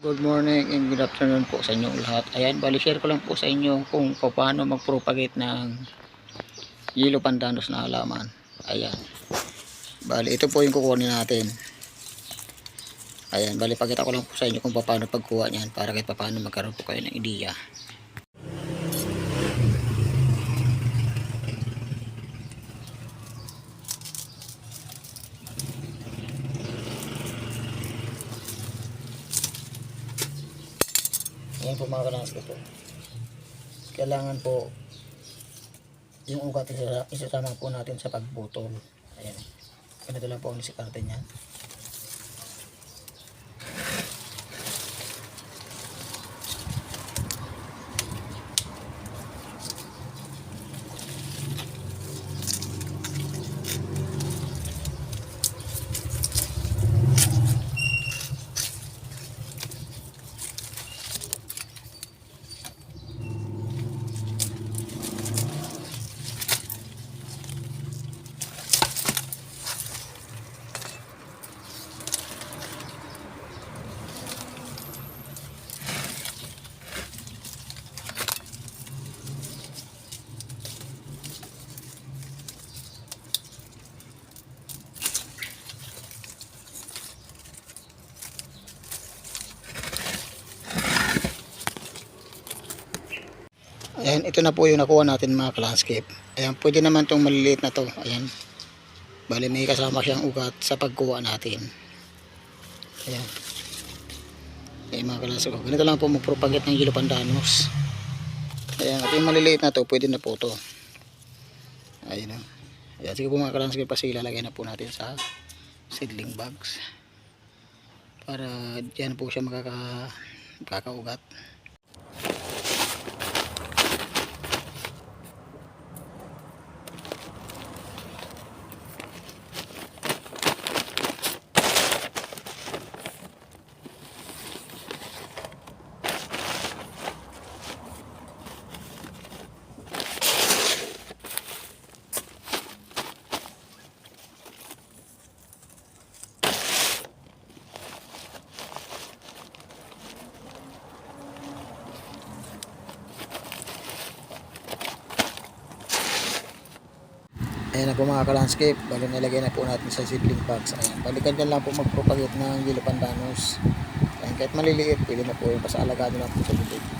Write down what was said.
Good morning and good afternoon po sa inyong lahat. Ayan, bali share ko lang po sa inyo kung paano mag-propagate ng yellow pandanus na halaman. Ayan. Bali ito po yung kukunin natin. Ayan, bali pakita ko lang po sa inyo kung paano pagkuha niyan para kahit paano magkaroon po kayo ng ideya. Ayan po mga kalangas ko. Kailangan po yung ugat isasama po natin sa pagbutol. Ayan. Ganito lang po ang diskarte niyan. Ayan, ito na po yung nakuha natin mga ka-landscape. Ayan, pwede naman itong maliliit na to. Ayan. Bali may kasama siyang ugat sa pagkuha natin. Ayan. Ayan mga ka-landscape. Ganito lang po mag-propagate ng yellow pandanus. Ayan, at yung maliliit na to, pwede na po to. Ayan. Ayan, sige po mga ka-landscape, kasi ilalagay na po natin sa seedling bags. Para dyan po siya makakaugat. Ayan na po mga ka-landscape, bali nilagay na po natin sa seedling box. Ayan, balikan dyan lang po mag-propagate ng yellow pandanus. Ayan, kahit maliliit, pwede na po yung pasalagado lang po sa bibig.